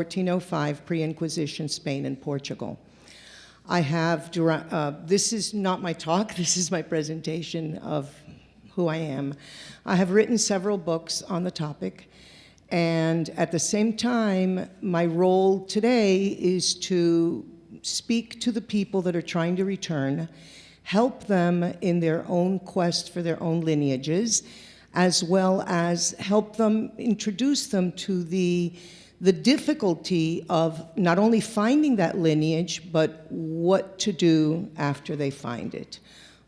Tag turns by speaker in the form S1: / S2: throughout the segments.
S1: 1405, pre-Inquisition, Spain and Portugal. I have, this is not my talk, this is my presentation of who I am. I have written several books on the topic, and at the same time, my role today is to speak to the people that are trying to return, help them in their own quest for their own lineages, as well as help them, introduce them to the difficulty of not only finding that lineage, but what to do after they find it.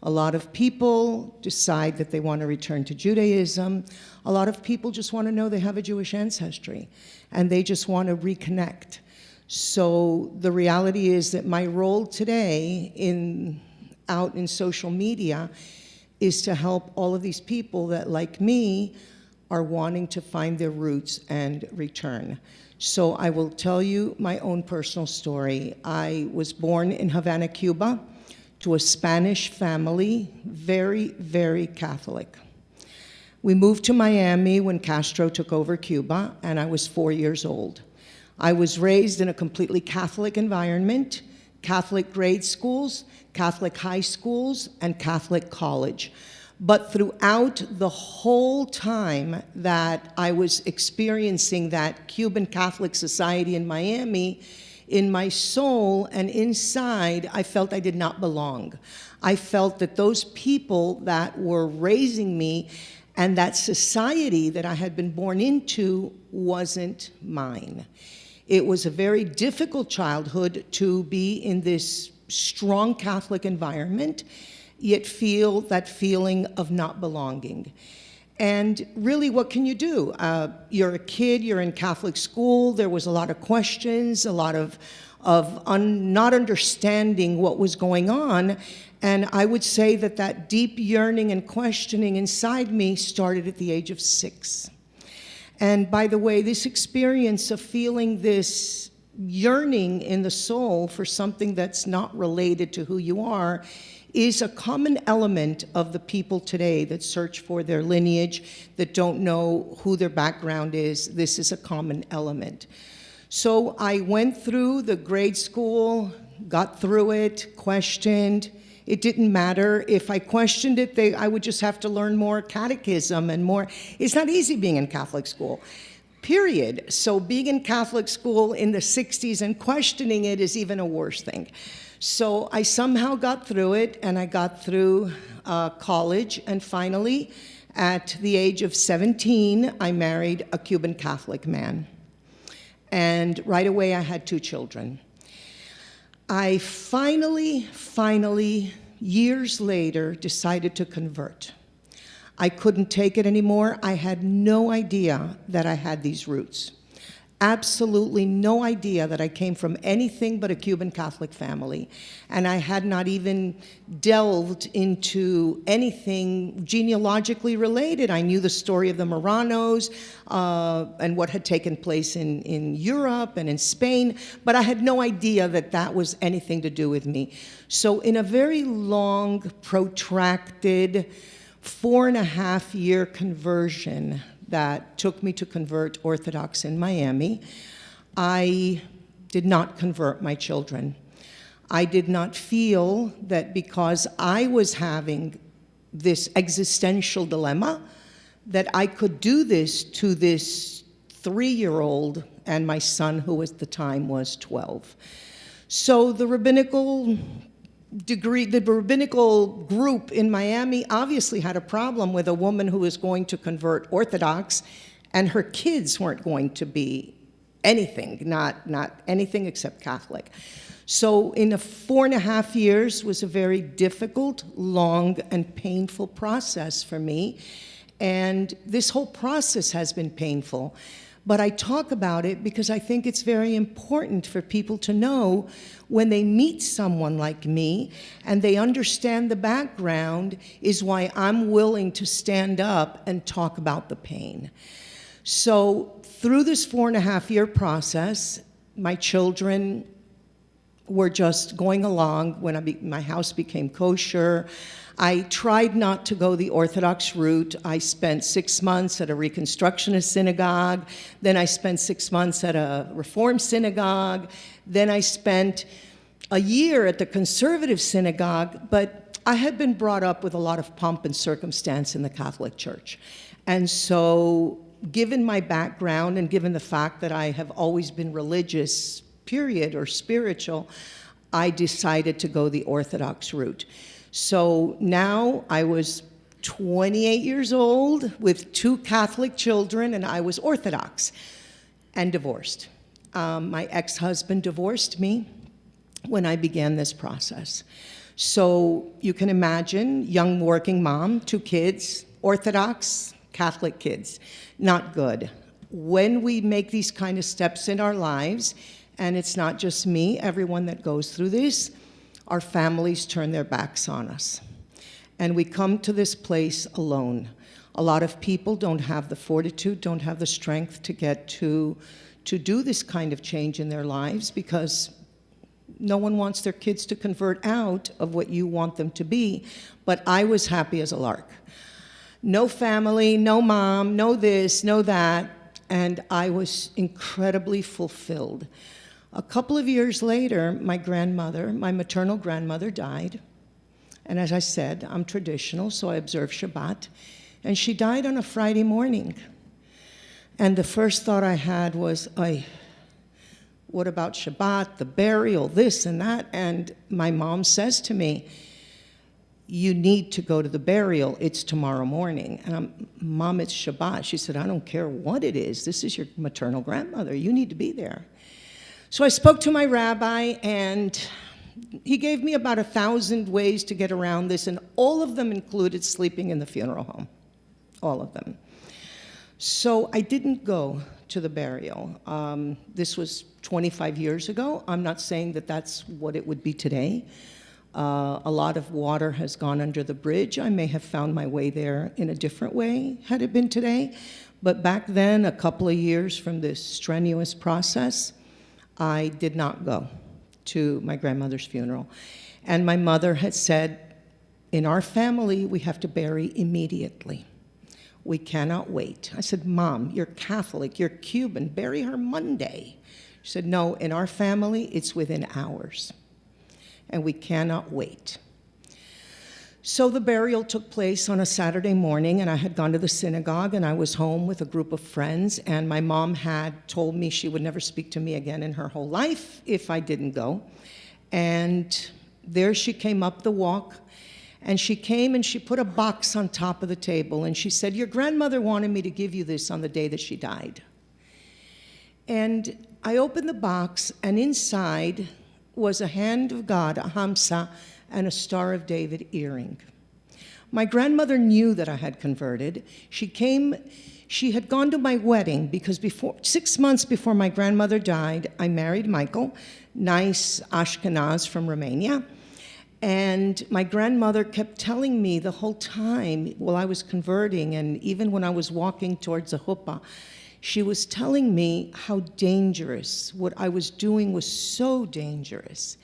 S1: A lot of people decide that they want to return to Judaism. A lot of people just want to know they have a Jewish ancestry, and they just want to reconnect. So the reality is that my role today out in social media is to help all of these people that, like me, are wanting to find their roots and return. So I will tell you my own personal story. I was born in Havana, Cuba, to a Spanish family, very, very Catholic. We moved to Miami when Castro took over Cuba, and I was 4 years old. I was raised in a completely Catholic environment, Catholic grade schools, Catholic high schools, and Catholic college. But throughout the whole time that I was experiencing that Cuban Catholic society in Miami, in my soul and inside, I felt I did not belong. I felt that those people that were raising me and that society that I had been born into wasn't mine. It was a very difficult childhood to be in this strong Catholic environment, yet feel that feeling of not belonging. And really, what can you do? You're a kid, you're in Catholic school, there was a lot of questions, a lot of not understanding what was going on, and I would say that that deep yearning and questioning inside me started at the age of 6. And by the way, this experience of feeling this yearning in the soul for something that's not related to who you are is a common element of the people today that search for their lineage, that don't know who their background is. This is a common element. So I went through the grade school, got through it, questioned. It didn't matter. If I questioned it, I would just have to learn more catechism and more. It's not easy being in Catholic school, period. So being in Catholic school in the 60s and questioning it is even a worse thing. So I somehow got through it, and I got through college, and finally, at the age of 17, I married a Cuban Catholic man. And right away, I had 2 children. I finally, years later, decided to convert. I couldn't take it anymore. I had no idea that I had these roots. Absolutely no idea that I came from anything but a Cuban Catholic family. And I had not even delved into anything genealogically related. I knew the story of the Moranos and what had taken place in Europe and in Spain, but I had no idea that that was anything to do with me. So in a very long, protracted, 4.5-year conversion that took me to convert Orthodox in Miami, I did not convert my children. I did not feel that because I was having this existential dilemma, that I could do this to this 3-year-old and my son, who at the time was 12. So the rabbinical group in Miami obviously had a problem with a woman who was going to convert Orthodox, and her kids weren't going to be anything, not anything except Catholic. So in 4.5 years was a very difficult, long, and painful process for me. And this whole process has been painful. But I talk about it because I think it's very important for people to know when they meet someone like me and they understand the background is why I'm willing to stand up and talk about the pain. So through this 4.5-year process, my children were just going along when my house became kosher. I tried not to go the Orthodox route. I spent 6 months at a Reconstructionist synagogue. Then I spent 6 months at a Reform synagogue. Then I spent a year at the conservative synagogue, but I had been brought up with a lot of pomp and circumstance in the Catholic Church. And so, given my background and given the fact that I have always been religious, period, or spiritual, I decided to go the Orthodox route. So now I was 28 years old with 2 Catholic children, and I was Orthodox and divorced. My ex-husband divorced me when I began this process. So you can imagine, young working mom, 2 kids, Orthodox, Catholic kids, not good. When we make these kind of steps in our lives, and it's not just me, everyone that goes through this, our families turn their backs on us. And we come to this place alone. A lot of people don't have the fortitude, don't have the strength to get to do this kind of change in their lives, because no one wants their kids to convert out of what you want them to be. But I was happy as a lark. No family, no mom, no this, no that, and I was incredibly fulfilled. A couple of years later, my maternal grandmother, died. And as I said, I'm traditional, so I observe Shabbat. And she died on a Friday morning. And the first thought I had was, what about Shabbat, the burial, this and that? And my mom says to me, you need to go to the burial. It's tomorrow morning. And Mom, it's Shabbat. She said, I don't care what it is. This is your maternal grandmother. You need to be there. So I spoke to my rabbi, and he gave me about 1,000 ways to get around this, and all of them included sleeping in the funeral home, all of them. So I didn't go to the burial. This was 25 years ago. I'm not saying that that's what it would be today. A lot of water has gone under the bridge. I may have found my way there in a different way had it been today. But back then, a couple of years from this strenuous process, I did not go to my grandmother's funeral. And my mother had said, in our family, we have to bury immediately. We cannot wait. I said, Mom, you're Catholic, you're Cuban, bury her Monday. She said, no, in our family, it's within hours, and we cannot wait. So the burial took place on a Saturday morning, and I had gone to the synagogue, and I was home with a group of friends, and my mom had told me she would never speak to me again in her whole life if I didn't go. And there she came up the walk, and she came and she put a box on top of the table, and she said, your grandmother wanted me to give you this on the day that she died. And I opened the box, and inside was a hand of God, a hamsa, and a Star of David earring. My grandmother knew that I had converted. She had gone to my wedding because 6 months before my grandmother died, I married Michael, nice Ashkenaz from Romania. And my grandmother kept telling me the whole time while I was converting, and even when I was walking towards the chuppah, she was telling me how dangerous, what I was doing was so dangerous.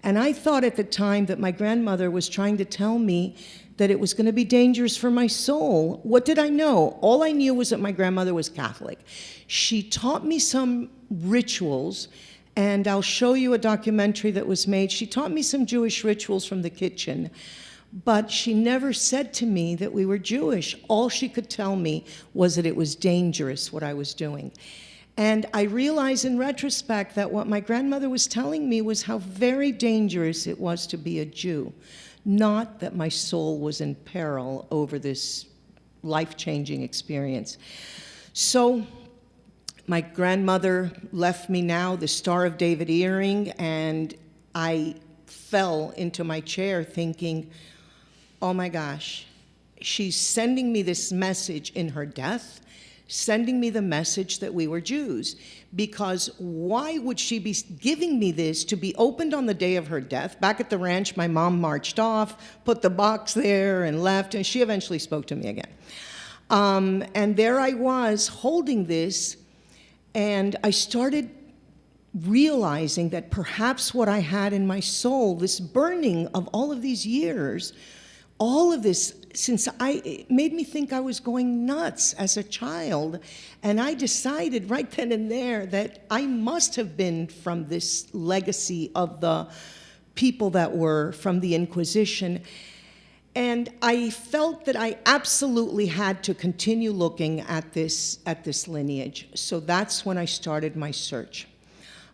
S1: And I thought at the time that my grandmother was trying to tell me that it was going to be dangerous for my soul. What did I know? All I knew was that my grandmother was Catholic. She taught me some rituals, and I'll show you a documentary that was made. She taught me some Jewish rituals from the kitchen, but she never said to me that we were Jewish. All she could tell me was that it was dangerous, what I was doing. And I realize in retrospect that what my grandmother was telling me was how very dangerous it was to be a Jew, not that my soul was in peril over this life-changing experience. So my grandmother left me now the Star of David earring, and I fell into my chair thinking, oh my gosh, she's sending me this message in her death, sending me the message that we were Jews. Because why would she be giving me this to be opened on the day of her death? Back at the ranch, my mom marched off, put the box there and left, and she eventually spoke to me again. And there I was holding this, and I started realizing that perhaps what I had in my soul, this burning of all of these years, all of this, it made me think I was going nuts as a child. And I decided right then and there that I must have been from this legacy of the people that were from the Inquisition. And I felt that I absolutely had to continue looking at this lineage. So that's when I started my search.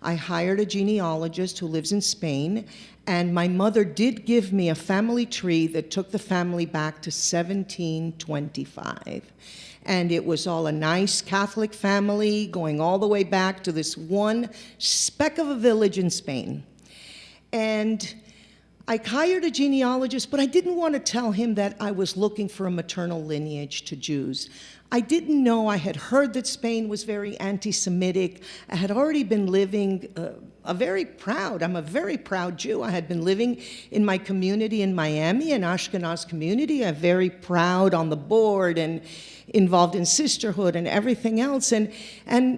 S1: I hired a genealogist who lives in Spain, and my mother did give me a family tree that took the family back to 1725. And it was all a nice Catholic family going all the way back to this one speck of a village in Spain. And I hired a genealogist, but I didn't want to tell him that I was looking for a maternal lineage to Jews. I didn't know. I had heard that Spain was very anti-Semitic. I had already been living I'm a very proud Jew. I had been living in my community in Miami, an Ashkenaz community. I'm very proud on the board and involved in sisterhood and everything else. And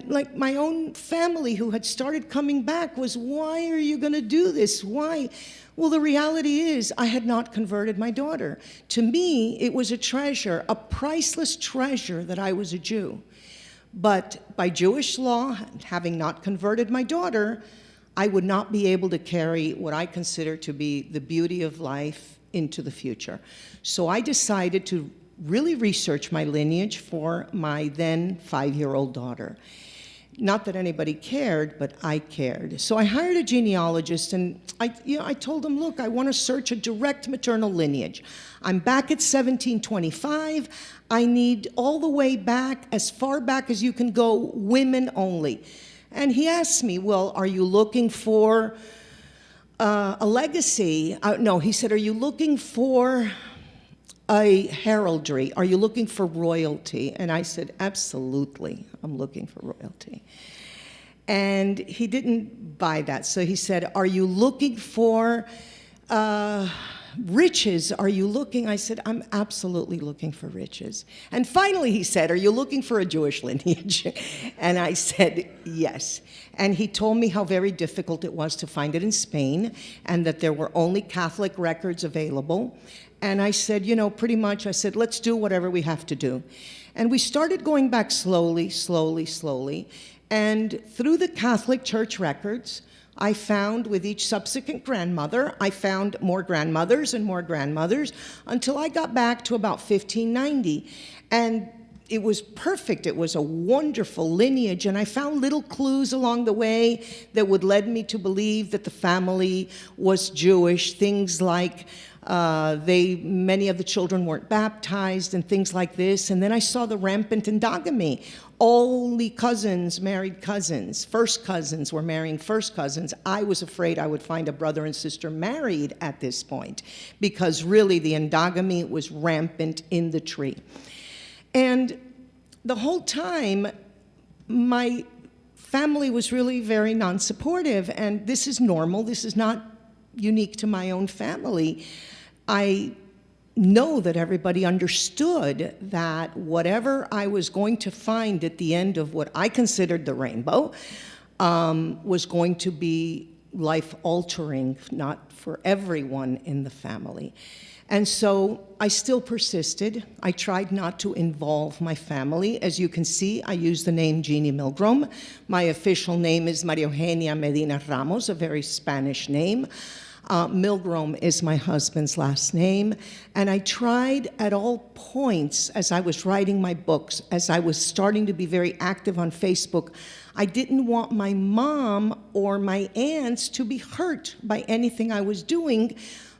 S1: like my own family who had started coming back was, why are you going to do this? Why? Well, the reality is I had not converted my daughter. To me, it was a treasure, a priceless treasure that I was a Jew. But by Jewish law, having not converted my daughter, I would not be able to carry what I consider to be the beauty of life into the future. So I decided to really research my lineage for my then 5-year-old daughter. Not that anybody cared, but I cared. So I hired a genealogist, and I told him, look, I want to search a direct maternal lineage. I'm back at 1725. I need all the way back, as far back as you can go, women only. And he asked me, well, are you looking for a legacy? No, he said, are you looking for a heraldry? Are you looking for royalty? And I said, absolutely, I'm looking for royalty. And he didn't buy that. So he said, are you looking for riches? Are you looking? I said, I'm absolutely looking for riches. And finally he said, are you looking for a Jewish lineage? And I said, yes. And he told me how very difficult it was to find it in Spain, and that there were only Catholic records available. And I said, pretty much, I said, let's do whatever we have to do. And we started going back slowly, slowly, slowly. And through the Catholic Church records, I found with each subsequent grandmother, I found more grandmothers and more grandmothers until I got back to about 1590. And it was perfect. It was a wonderful lineage. And I found little clues along the way that would lead me to believe that the family was Jewish. Things like many of the children weren't baptized and things like this. And then I saw the rampant endogamy. Only cousins married cousins. First cousins were marrying first cousins. I was afraid I would find a brother and sister married at this point, because really the endogamy was rampant in the tree. And the whole time, my family was really very non-supportive, and this is normal. This is not unique to my own family. I know that everybody understood that whatever I was going to find at the end of what I considered the rainbow was going to be life-altering, not for everyone in the family. And so I still persisted. I tried not to involve my family. As you can see, I use the name Genie Milgrom. My official name is Maria Eugenia Medina Ramos, a very Spanish name. Milgrom is my husband's last name. And I tried at all points, as I was writing my books, as I was starting to be very active on Facebook, I didn't want my mom or my aunts to be hurt by anything I was doing.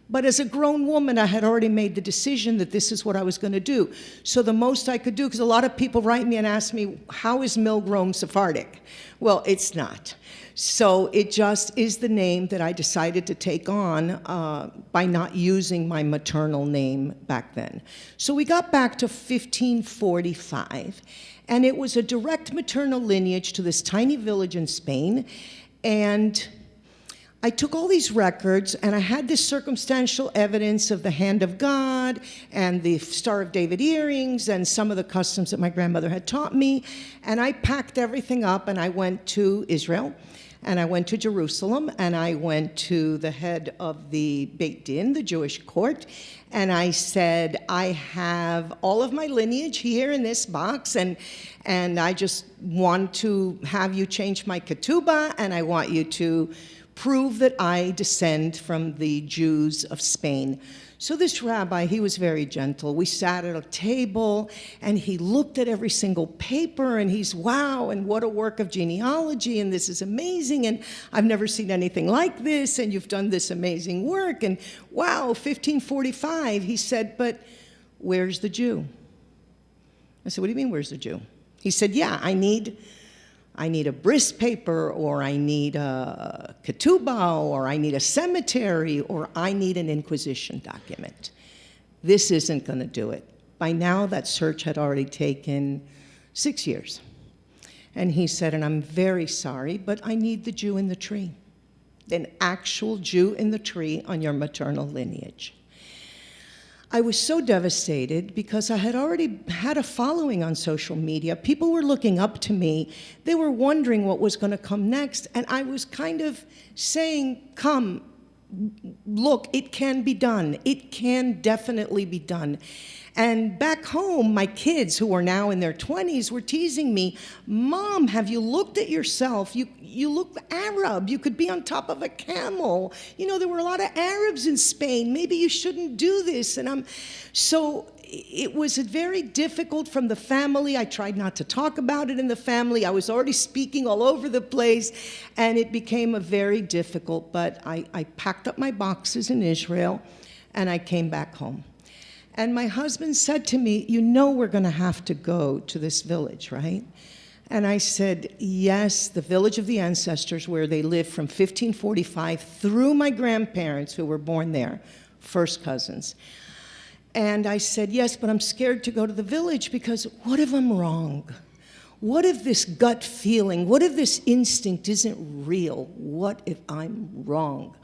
S1: But as a grown woman, I had already made the decision that this is what I was going to do. So the most I could do, because a lot of people write me and ask me, how is Milgrom Sephardic? Well, it's not. So it just is the name that I decided to take on by not using my maternal name back then. So we got back to 1545, and it was a direct maternal lineage to this tiny village in Spain. And I took all these records, and I had this circumstantial evidence of the hand of God and the Star of David earrings and some of the customs that my grandmother had taught me. And I packed everything up, and I went to Israel. And I went to Jerusalem, and I went to the head of the Beit Din, the Jewish court, and I said, I have all of my lineage here in this box, and I just want to have you change my ketubah, and I want you to prove that I descend from the Jews of Spain. So this rabbi, he was very gentle. We sat at a table, and he looked at every single paper, and he's, wow, and what a work of genealogy, and this is amazing, and I've never seen anything like this, and you've done this amazing work, and wow, 1545. He said, but where's the Jew? I said, what do you mean, where's the Jew? He said, yeah, I need a bris paper, or I need a ketubah, or I need a cemetery, or I need an Inquisition document. This isn't going to do it. By now, that search had already taken 6 years. And he said, and I'm very sorry, but I need the Jew in the tree, an actual Jew in the tree on your maternal lineage. I was so devastated because I had already had a following on social media. People were looking up to me. They were wondering what was going to come next. And I was kind of saying, come, look, it can be done. It can definitely be done. And back home, my kids, who are now in their 20s, were teasing me, Mom, have you looked at yourself? You look Arab. You could be on top of a camel. You know, there were a lot of Arabs in Spain. Maybe you shouldn't do this. And so it was very difficult from the family. I tried not to talk about it in the family. I was already speaking all over the place, and it became a very difficult, but I packed up my boxes in Israel, and I came back home. And my husband said to me, you know we're going to have to go to this village, right? And I said, yes, the village of the ancestors, where they lived from 1545 through my grandparents who were born there, first cousins. And I said, yes, but I'm scared to go to the village because what if I'm wrong? What if this gut feeling, what if this instinct isn't real? What if I'm wrong?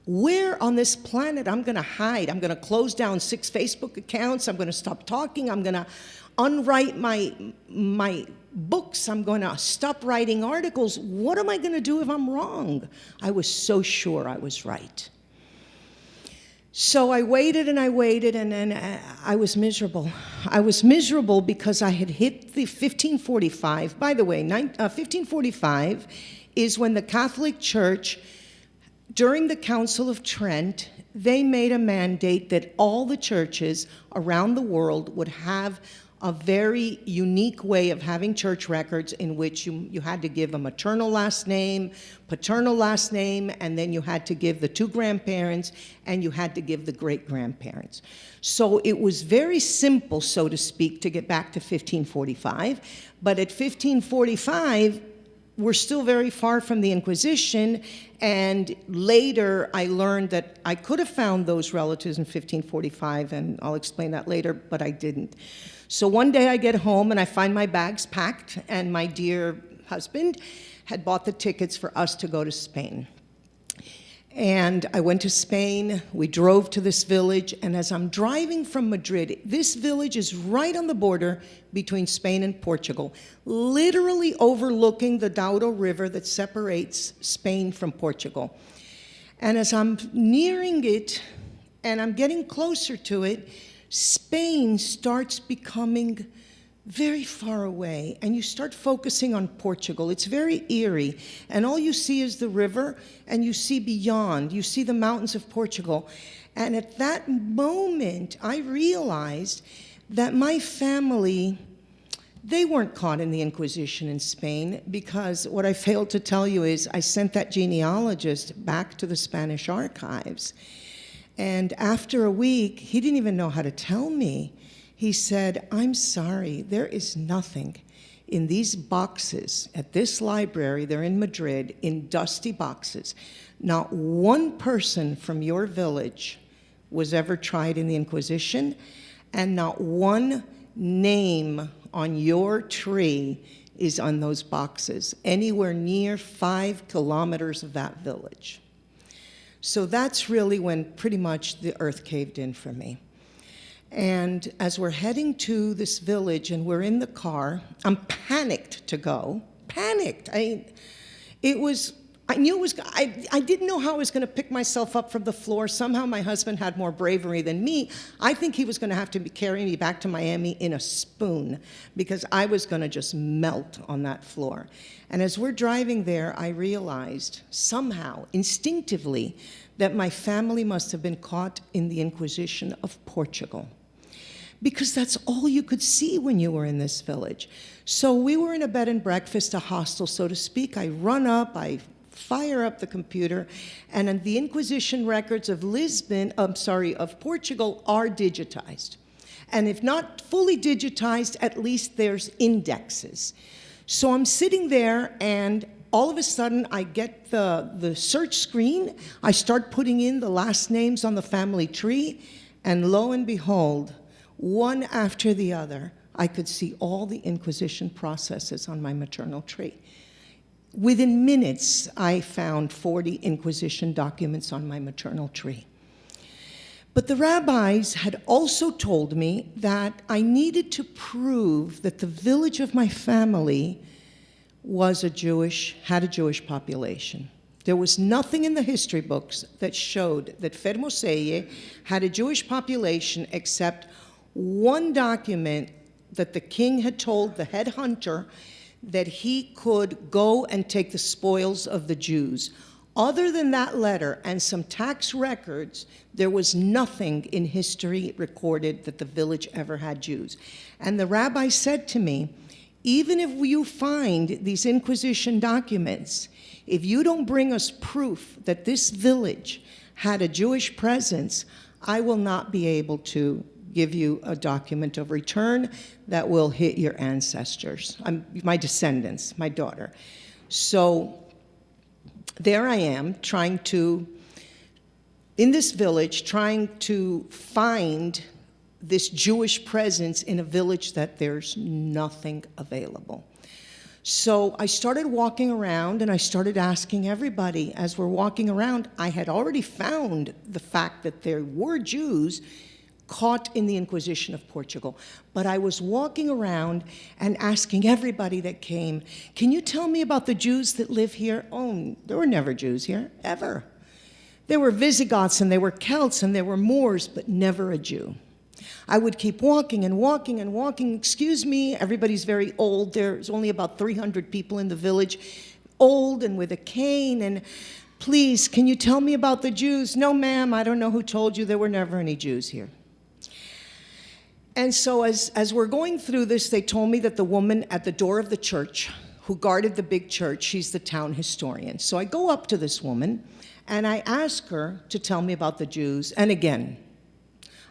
S1: Where on this planet I'm going to hide? I'm going to close down 6 Facebook accounts. I'm going to stop talking. I'm going to unwrite my books. I'm going to stop writing articles. What am I going to do if I'm wrong? I was so sure I was right. So I waited, and I was miserable. I was miserable because I had hit the 1545. By the way, 1545 is when the Catholic Church, during the Council of Trent, they made a mandate that all the churches around the world would have a very unique way of having church records in which you had to give a maternal last name, paternal last name, and then you had to give the 2 grandparents, and you had to give the great-grandparents. So it was very simple, so to speak, to get back to 1545, but at 1545, we're still very far from the Inquisition, and later I learned that I could have found those relatives in 1545, and I'll explain that later, but I didn't. So one day I get home and I find my bags packed, and my dear husband had bought the tickets for us to go to Spain. And I went to Spain, we drove to this village, and as I'm driving from Madrid, this village is right on the border between Spain and Portugal, literally overlooking the Douro River that separates Spain from Portugal. And as I'm nearing it, and I'm getting closer to it, Spain starts becoming very far away, and you start focusing on Portugal. It's very eerie, and all you see is the river, and you see beyond. You see the mountains of Portugal. And at that moment, I realized that my family, they weren't caught in the Inquisition in Spain, because what I failed to tell you is I sent that genealogist back to the Spanish archives. And after a week, he didn't even know how to tell me. He said, I'm sorry, there is nothing in these boxes at this library, they're in Madrid, in dusty boxes. Not one person from your village was ever tried in the Inquisition, and not one name on your tree is on those boxes, anywhere near 5 kilometers of that village. So that's really when pretty much the earth caved in for me. And as we're heading to this village and we're in the car, I'm panicked to go. Panicked. It was I knew it was, I didn't know how I was going to pick myself up from the floor. Somehow my husband had more bravery than me. I think he was going to have to carry me back to Miami in a spoon because I was going to just melt on that floor. And as we're driving there, I realized somehow, instinctively, that my family must have been caught in the Inquisition of Portugal, because that's all you could see when you were in this village. So we were in a bed and breakfast, a hostel, so to speak. I run up, I fire up the computer, and the Inquisition records of of Portugal are digitized. And if not fully digitized, at least there's indexes. So I'm sitting there, and all of a sudden I get the search screen. I start putting in the last names on the family tree, and lo and behold, one after the other, I could see all the Inquisition processes on my maternal tree. Within minutes, I found 40 Inquisition documents on my maternal tree. But the rabbis had also told me that I needed to prove that the village of my family had a Jewish population. There was nothing in the history books that showed that Fermoselle had a Jewish population except one document that the king had told the head hunter that he could go and take the spoils of the Jews. Other than that letter and some tax records, there was nothing in history recorded that the village ever had Jews. And the rabbi said to me, even if you find these Inquisition documents, if you don't bring us proof that this village had a Jewish presence, I will not be able to give you a document of return that will hit your ancestors, my descendants, my daughter. So there I am in this village, trying to find this Jewish presence in a village that there's nothing available. So I started walking around and I started asking everybody. As we're walking around, I had already found the fact that there were Jews caught in the Inquisition of Portugal. But I was walking around and asking everybody that came, can you tell me about the Jews that live here? Oh, there were never Jews here, ever. There were Visigoths and there were Celts and there were Moors, but never a Jew. I would keep walking and walking and walking. Excuse me, everybody's very old. There's only about 300 people in the village, old and with a cane, and please, can you tell me about the Jews? No, ma'am, I don't know who told you, there were never any Jews here. And so as we're going through this, they told me that the woman at the door of the church who guarded the big church, she's the town historian. So I go up to this woman and I ask her to tell me about the Jews. And again,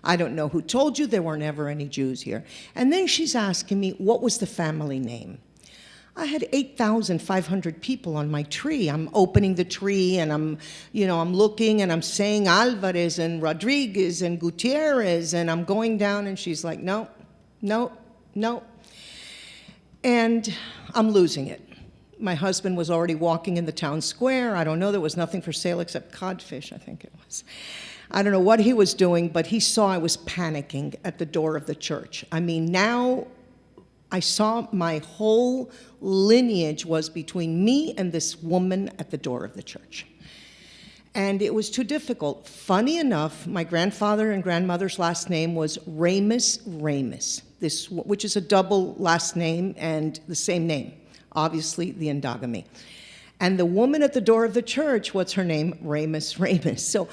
S1: I don't know who told you, there were never any Jews here. And then she's asking me, what was the family name? I had 8,500 people on my tree. I'm opening the tree and I'm looking and I'm saying Alvarez and Rodriguez and Gutierrez, and I'm going down and she's like, no, no, no. And I'm losing it. My husband was already walking in the town square. I don't know, there was nothing for sale except codfish, I think it was. I don't know what he was doing, but he saw I was panicking at the door of the church. I mean, now I saw my whole lineage was between me and this woman at the door of the church. And it was too difficult. Funny enough, my grandfather and grandmother's last name was Ramus, which is a double last name and the same name, obviously the endogamy. And the woman at the door of the church, what's her name? Ramus. So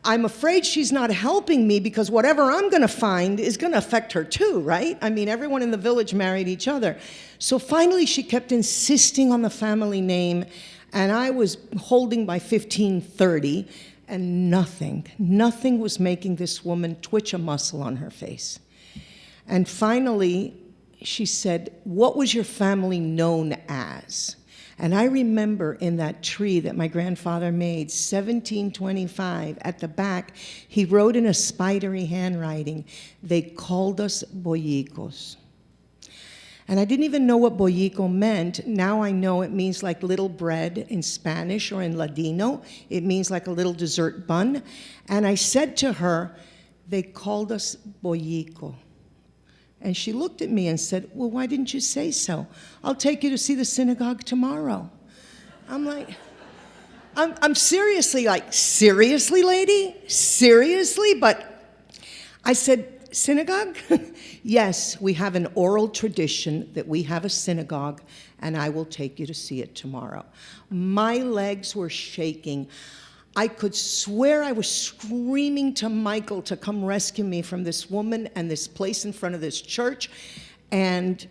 S1: I'm afraid she's not helping me because whatever I'm going to find is going to affect her too, right? I mean, everyone in the village married each other. So finally, she kept insisting on the family name, and I was holding my 1530, and nothing was making this woman twitch a muscle on her face. And finally, she said, what was your family known as? And I remember in that tree that my grandfather made, 1725, at the back, he wrote in a spidery handwriting, they called us boyicos. And I didn't even know what boyico meant. Now I know it means like little bread in Spanish or in Ladino. It means like a little dessert bun. And I said to her, they called us boyico. And she looked at me and said, well, why didn't you say so? I'll take you to see the synagogue tomorrow. I'm like, I'm seriously like, seriously, lady? Seriously? But I said, synagogue? Yes, we have an oral tradition that we have a synagogue, and I will take you to see it tomorrow. My legs were shaking. I could swear I was screaming to Michael to come rescue me from this woman and this place in front of this church. And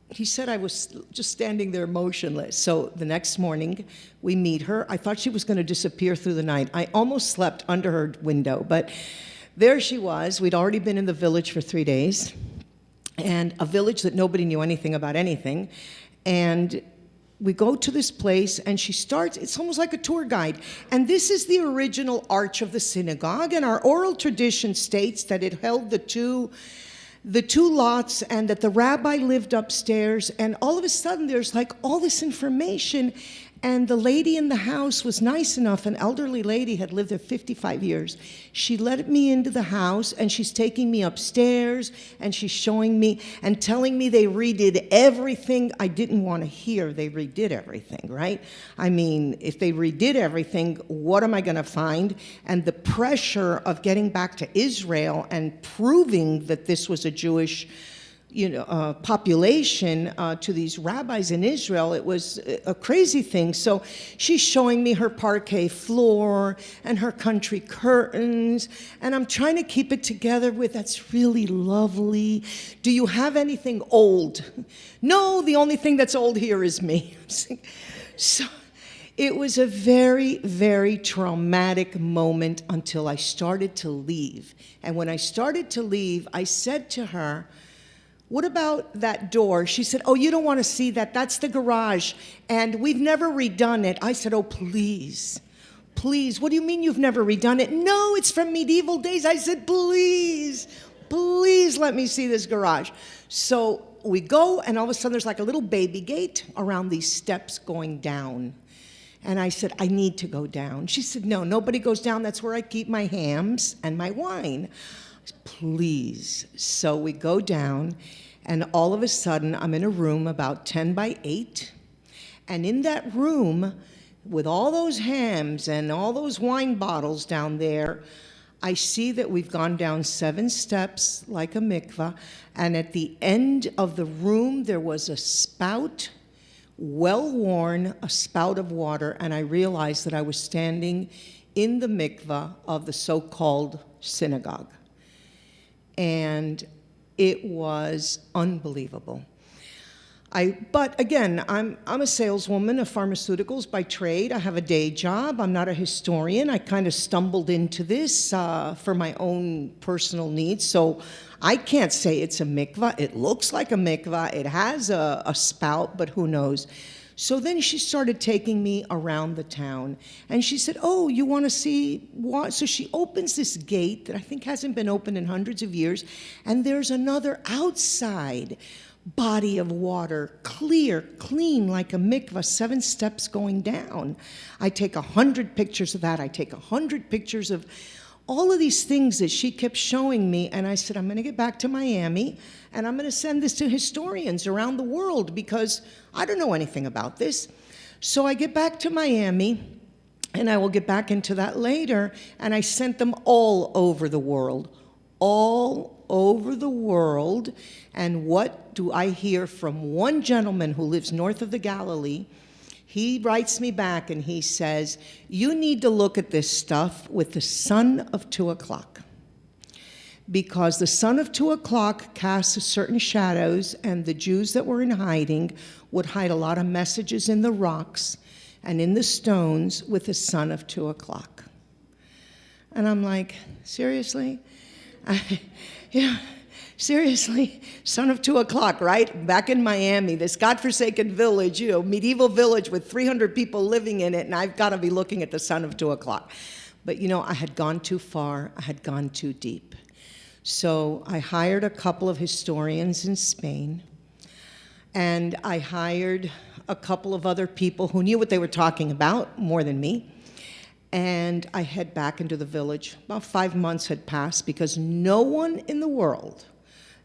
S1: he said I was just standing there motionless. So the next morning, we meet her. I thought she was going to disappear through the night. I almost slept under her window, but there she was. We'd already been in the village for 3 days, and a village that nobody knew anything about anything. And we go to this place, and she starts, it's almost like a tour guide. And this is the original arch of the synagogue, and our oral tradition states that it held the two lots, and that the rabbi lived upstairs. And all of a sudden, there's like all this information. And the lady in the house was nice enough, an elderly lady had lived there 55 years. She let me into the house, and she's taking me upstairs, and she's showing me and telling me they redid everything I didn't want to hear. They redid everything, right? I mean, if they redid everything, what am I going to find? And the pressure of getting back to Israel and proving that this was a Jewish population to these rabbis in Israel, it was a crazy thing. So she's showing me her parquet floor and her country curtains, and I'm trying to keep it together with, that's really lovely. Do you have anything old? No, the only thing that's old here is me. So it was a very, very traumatic moment until I started to leave. And when I started to leave, I said to her, what about that door? She said, oh, you don't want to see that. That's the garage, and we've never redone it. I said, oh, please, please. What do you mean you've never redone it? No, it's from medieval days. I said, please, please let me see this garage. So we go, and all of a sudden there's like a little baby gate around these steps going down. And I said, I need to go down. She said, no, nobody goes down. That's where I keep my hams and my wine. Please. So we go down, and all of a sudden I'm in a room about 10 by 8, and in that room with all those hams and all those wine bottles down there, I see that we've gone down 7 steps like a mikvah, and at the end of the room there was a spout, well-worn, a spout of water, and I realized that I was standing in the mikvah of the so-called synagogue. And it was unbelievable. But again, I'm a saleswoman of pharmaceuticals by trade. I have a day job. I'm not a historian. I kind of stumbled into this for my own personal needs. So I can't say it's a mikvah. It looks like a mikvah. It has a spout, but who knows? So then she started taking me around the town, and she said, oh, you want to see what? So she opens this gate that I think hasn't been opened in hundreds of years, and there's another outside body of water, clear, clean, like a mikvah, 7 steps going down. I take 100 pictures of that. I take 100 pictures of all of these things that she kept showing me, and I said, I'm going to get back to Miami, and I'm going to send this to historians around the world because I don't know anything about this. So I get back to Miami, and I will get back into that later, and I sent them all over the world, and what do I hear from one gentleman who lives north of the Galilee? He writes me back and he says, you need to look at this stuff with the sun of 2 o'clock. Because the sun of 2 o'clock casts certain shadows, and the Jews that were in hiding would hide a lot of messages in the rocks and in the stones with the sun of 2 o'clock. And I'm like, seriously? Yeah. Seriously, son of 2 o'clock, right? Back in Miami, this godforsaken village, medieval village with 300 people living in it, and I've got to be looking at the son of 2 o'clock. But I had gone too far, I had gone too deep. So I hired a couple of historians in Spain, and I hired a couple of other people who knew what they were talking about more than me. And I head back into the village. About 5 months had passed because no one in the world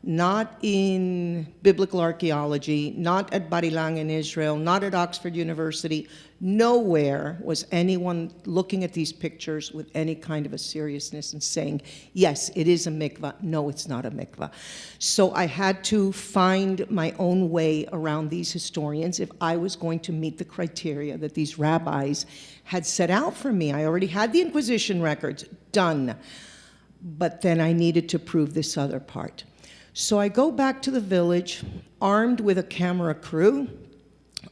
S1: not in biblical archaeology, not at Barilan in Israel, not at Oxford University. Nowhere was anyone looking at these pictures with any kind of a seriousness and saying, yes, it is a mikvah. No, it's not a mikvah. So I had to find my own way around these historians if I was going to meet the criteria that these rabbis had set out for me. I already had the Inquisition records, done. But then I needed to prove this other part. So I go back to the village, armed with a camera crew,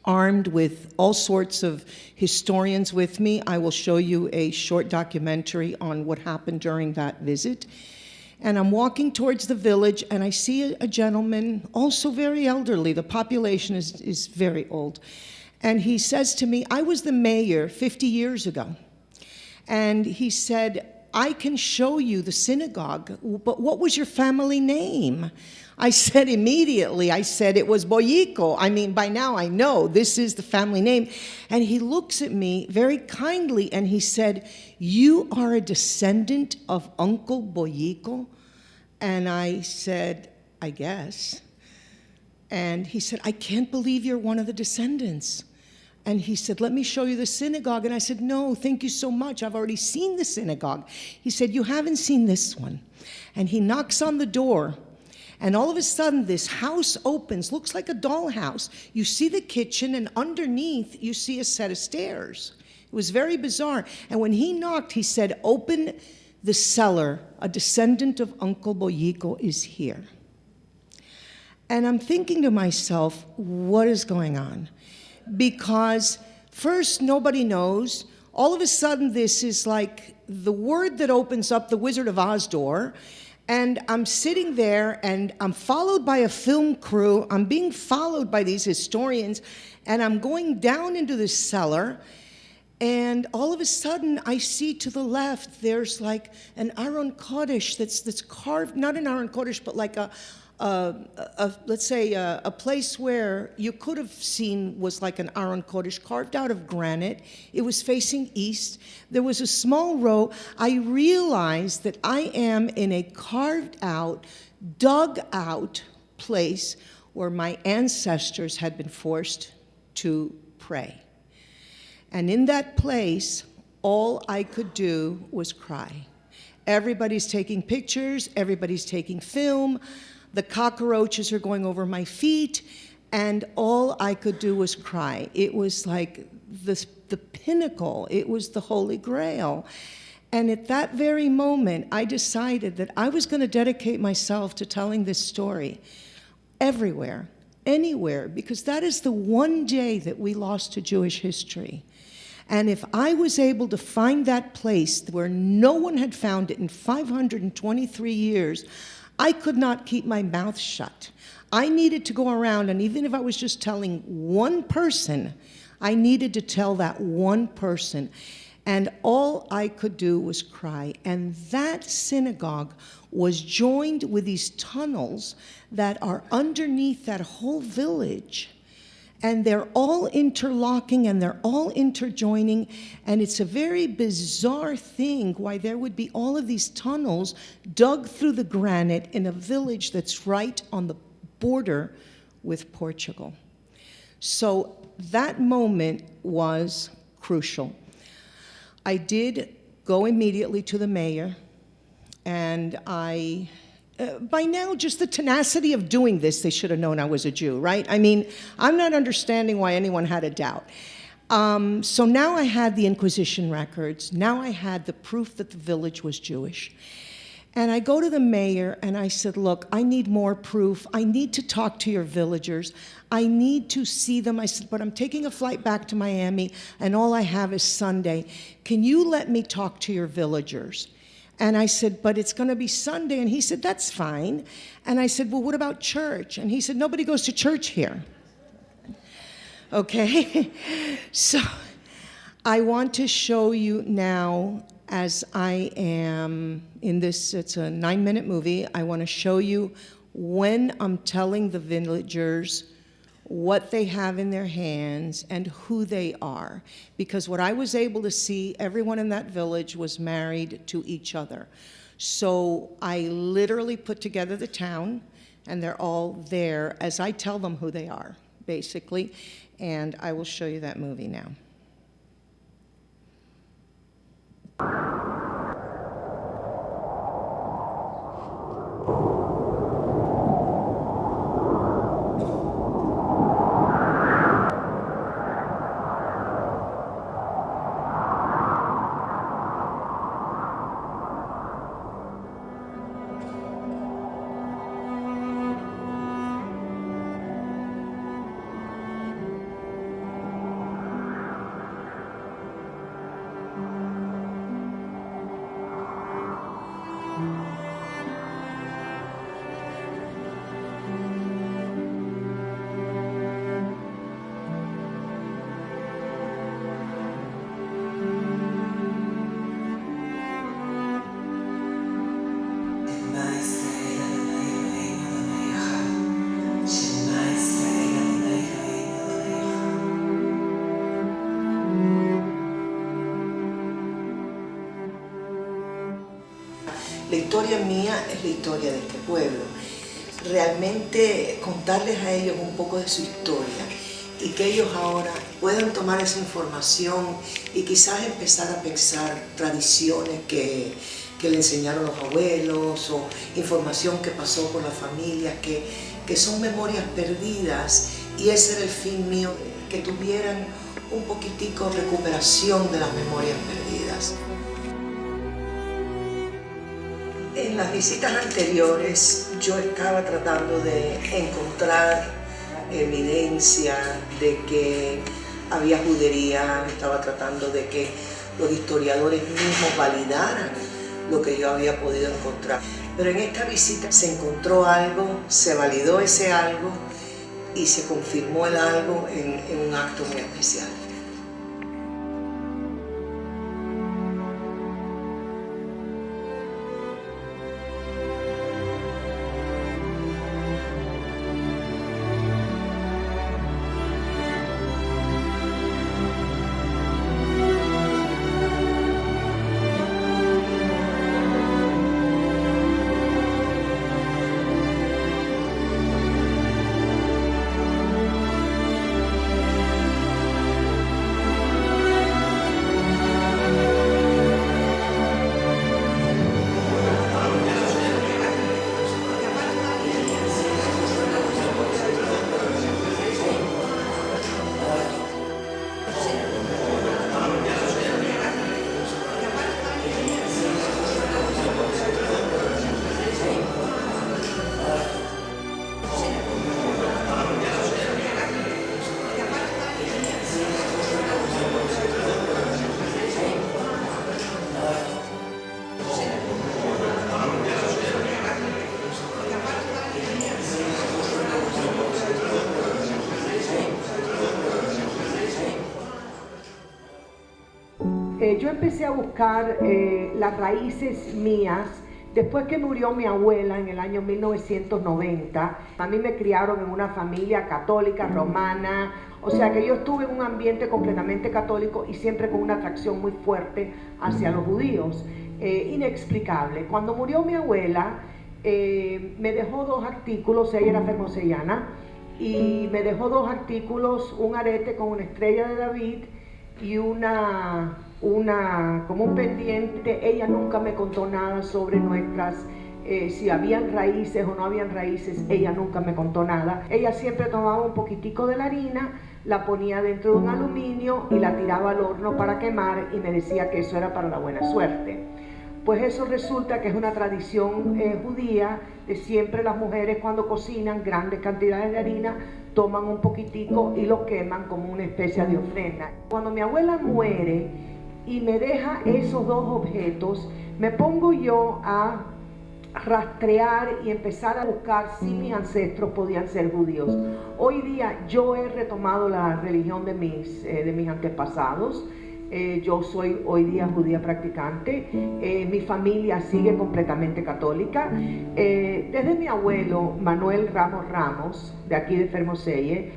S1: armed with all sorts of historians with me. I will show you a short documentary on what happened during that visit. And I'm walking towards the village, and I see a gentleman, also very elderly. The population is very old. And he says to me, I was the mayor 50 years ago. And he said, I can show you the synagogue, but what was your family name? I said immediately, it was Boyico. I mean, by now I know this is the family name. And he looks at me very kindly and he said, you are a descendant of Uncle Boyico? And I said, I guess. And he said, I can't believe you're one of the descendants. And he said, let me show you the synagogue. And I said, no, thank you so much. I've already seen the synagogue. He said, you haven't seen this one. And he knocks on the door. And all of a sudden, this house opens, looks like a dollhouse. You see the kitchen, and underneath, you see a set of stairs. It was very bizarre. And when he knocked, he said, open the cellar. A descendant of Uncle Boyico is here. And I'm thinking to myself, what is going on? Because first, nobody knows. All of a sudden, this is like the word that opens up the Wizard of Oz door. And I'm sitting there, and I'm followed by a film crew. I'm being followed by these historians, and I'm going down into the cellar. And all of a sudden, I see to the left, there's like an Aron Kodesh that's carved, not an Aron Kodesh, but like let's say a place where you could have seen was like an Aron Kodesh carved out of granite. It was facing east. There was a small row. I realized that I am in a carved out, dug out place where my ancestors had been forced to pray. And in that place, all I could do was cry. Everybody's taking pictures, everybody's taking film. The cockroaches are going over my feet, and all I could do was cry. It was like the pinnacle. It was the Holy Grail. And at that very moment, I decided that I was going to dedicate myself to telling this story everywhere, anywhere, because that is the one day that we lost to Jewish history. And if I was able to find that place where no one had found it in 523 years, I could not keep my mouth shut. I needed to go around, and even if I was just telling one person, I needed to tell that one person. And all I could do was cry. And that synagogue was joined with these tunnels that are underneath that whole village. And they're all interlocking and they're all interjoining. And it's a very bizarre thing why there would be all of these tunnels dug through the granite in a village that's right on the border with Portugal. So that moment was crucial. I did go immediately to the mayor, and by now, just the tenacity of doing this, they should have known I was a Jew, right? I mean, I'm not understanding why anyone had a doubt. So now I had the Inquisition records. Now I had the proof that the village was Jewish. And I go to the mayor and I said, look, I need more proof. I need to talk to your villagers. I need to see them. I said, but I'm taking a flight back to Miami and all I have is Sunday. Can you let me talk to your villagers? And I said, but it's going to be Sunday. And he said, that's fine. And I said, well, what about church? And he said, nobody goes to church here. Okay? So I want to show you now, as I am in this, it's a 9-minute movie, I want to show you when I'm telling the villagers what they have in their hands and who they are. Because what I was able to see, everyone in that village was married to each other. So I literally put together the town. And they're all there as I tell them who they are, basically. And I will show you that movie now.
S2: La historia mía es la historia de este pueblo. Realmente contarles a ellos un poco de su historia y que ellos ahora puedan tomar esa información y quizás empezar a pensar tradiciones que le enseñaron los abuelos o información que pasó por la familia, que son memorias perdidas, y ese era el fin mío, que tuvieran un poquitico recuperación de las memorias perdidas. En las visitas anteriores yo estaba tratando de encontrar evidencia de que había judería, estaba tratando de que los historiadores mismos validaran lo que yo había podido encontrar. Pero en esta visita se encontró algo, se validó ese algo y se confirmó el algo en un acto muy especial.
S3: Yo empecé a buscar las raíces mías después que murió mi abuela en el año 1990. A mí me criaron en una familia católica, romana, o sea que yo estuve en un ambiente completamente católico y siempre con una atracción muy fuerte hacia los judíos, inexplicable. Cuando murió mi abuela, me dejó 2 artículos, ella era fermosellana, y me dejó 2 artículos, un arete con una estrella de David y como un pendiente. Ella nunca me contó nada sobre nuestras, si habían raíces o no habían raíces, ella nunca me contó nada. Ella siempre tomaba un poquitico de la harina, la ponía dentro de un aluminio y la tiraba al horno para quemar, y me decía que eso era para la buena suerte. Pues eso resulta que es una tradición judía, de siempre las mujeres cuando cocinan grandes cantidades de harina, toman un poquitico y lo queman como una especie de ofrenda. Cuando mi abuela muere y me deja esos 2 objetos, me pongo yo a rastrear y empezar a buscar si mis ancestros podían ser judíos. Hoy día yo he retomado la religión de mis antepasados. Yo soy hoy día judía practicante. Mi familia sigue completamente católica. Desde mi abuelo Manuel Ramos, de aquí de Fermoselle,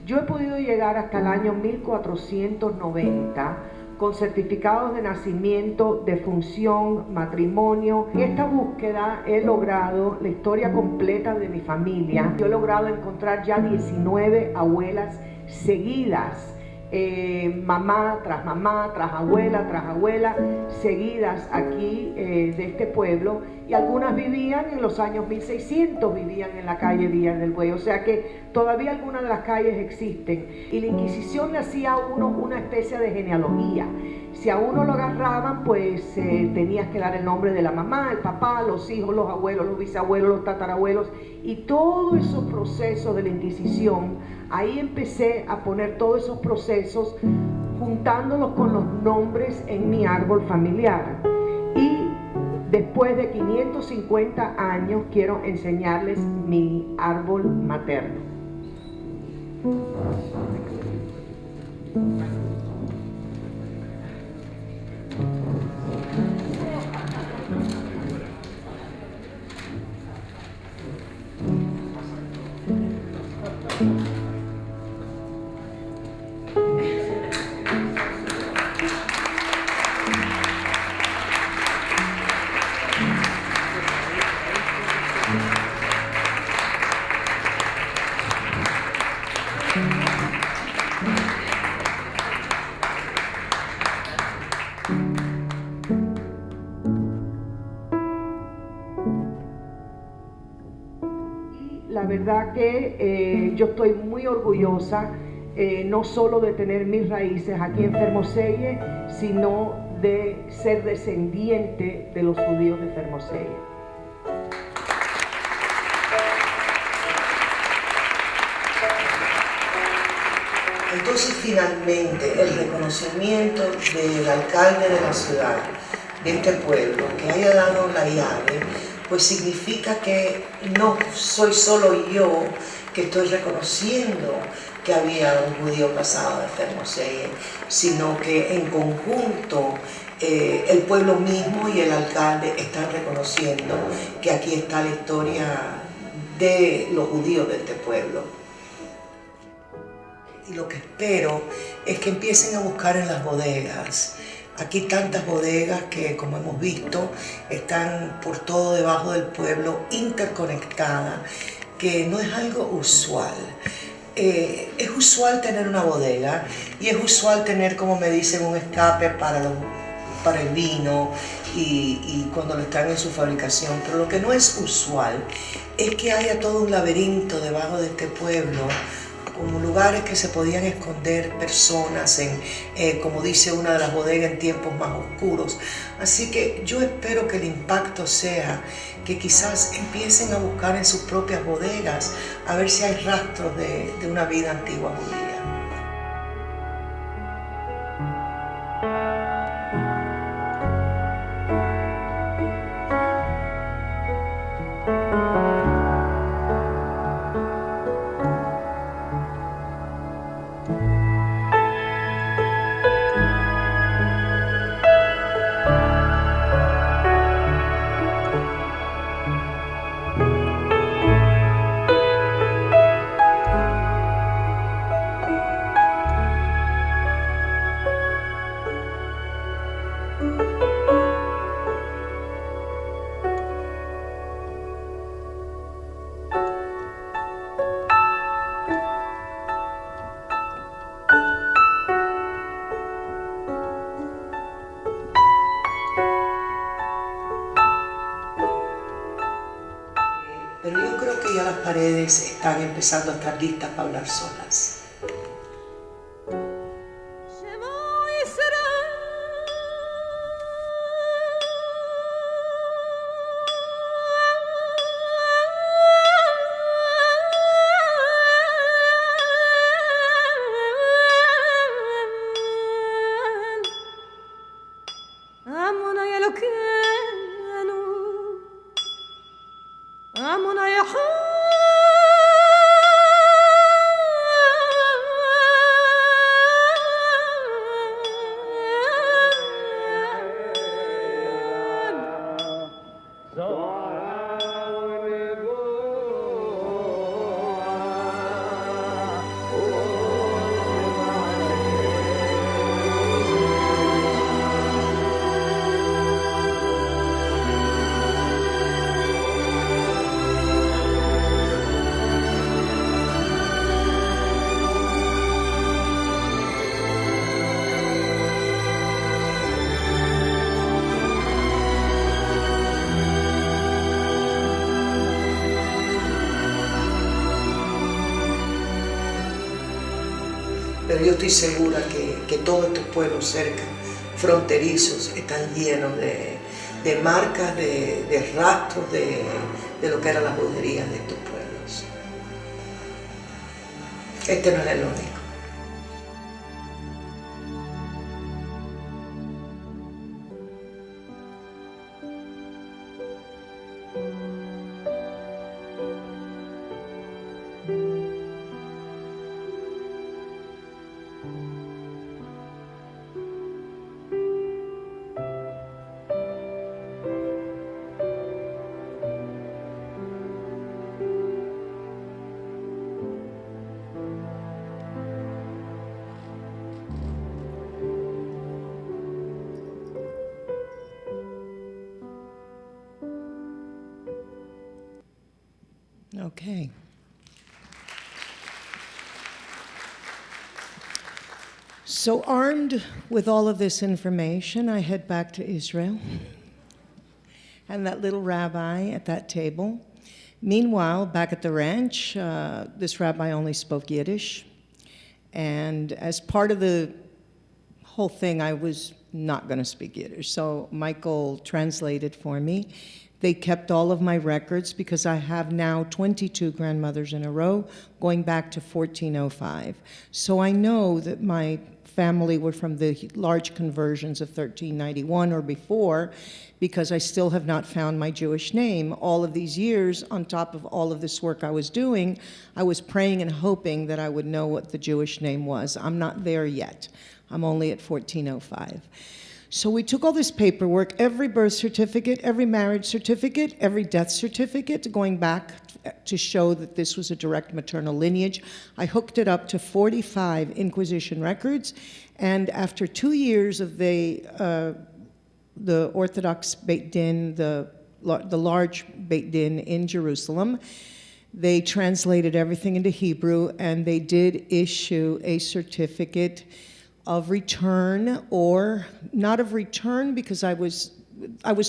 S3: yo he podido llegar hasta el año 1490 con certificados de nacimiento, defunción, matrimonio. En esta búsqueda he logrado la historia completa de mi familia. Yo he logrado encontrar ya 19 abuelas seguidas, mamá, tras abuela, seguidas aquí de este pueblo, y algunas vivían en los años 1600, vivían en la calle Villar del Buey, o sea que todavía algunas de las calles existen, y la Inquisición le hacía a uno una especie de genealogía. Si a uno lo agarraban, pues tenías que dar el nombre de la mamá, el papá, los hijos, los abuelos, los bisabuelos, los tatarabuelos, y todos esos procesos de la Inquisición. Ahí empecé a poner todos esos procesos, juntándolos con los nombres en mi árbol familiar. Y después de 550 años quiero enseñarles mi árbol materno. La verdad que yo estoy muy orgullosa, no solo de tener mis raíces aquí en Fermoselle, sino de ser descendiente de los judíos de Fermoselle.
S2: Entonces, finalmente, el reconocimiento del alcalde de la ciudad, de este pueblo, que haya dado la llave, pues significa que no soy solo yo que estoy reconociendo que había un judío pasado de Fermoselle, sino que en conjunto el pueblo mismo y el alcalde están reconociendo que aquí está la historia de los judíos de este pueblo. Y lo que espero es que empiecen a buscar en las bodegas. Aquí tantas bodegas que, como hemos visto, están por todo debajo del pueblo, interconectadas, que no es algo usual. Es usual tener una bodega y es usual tener, como me dicen, un escape para el vino y cuando lo están en su fabricación. Pero lo que no es usual es que haya todo un laberinto debajo de este pueblo, como lugares que se podían esconder personas como dice una de las bodegas, en tiempos más oscuros. Así que yo espero que el impacto sea que quizás empiecen a buscar en sus propias bodegas a ver si hay rastros de una vida antigua judía. Pero yo creo que ya las paredes están empezando a estar listas para hablar solas. yo estoy segura que todos estos pueblos cerca, fronterizos, están llenos de marcas, de rastros de lo que eran las brujerías de estos pueblos. Este no es el único.
S1: Okay. So armed with all of this information, I head back to Israel and that little rabbi at that table. Meanwhile, back at the ranch, this rabbi only spoke Yiddish. And as part of the whole thing, I was not going to speak Yiddish. So Michael translated for me. They kept all of my records because I have now 22 grandmothers in a row going back to 1405. So I know that my family were from the large conversions of 1391 or before, because I still have not found my Jewish name. All of these years, on top of all of this work I was doing, I was praying and hoping that I would know what the Jewish name was. I'm not there yet. I'm only at 1405. So we took all this paperwork, every birth certificate, every marriage certificate, every death certificate, going back to show that this was a direct maternal lineage. I hooked it up to 45 Inquisition records, and after 2 years of the Orthodox Beit Din, the large Beit Din in Jerusalem, they translated everything into Hebrew, and they did issue a certificate of return, or not of return, because I was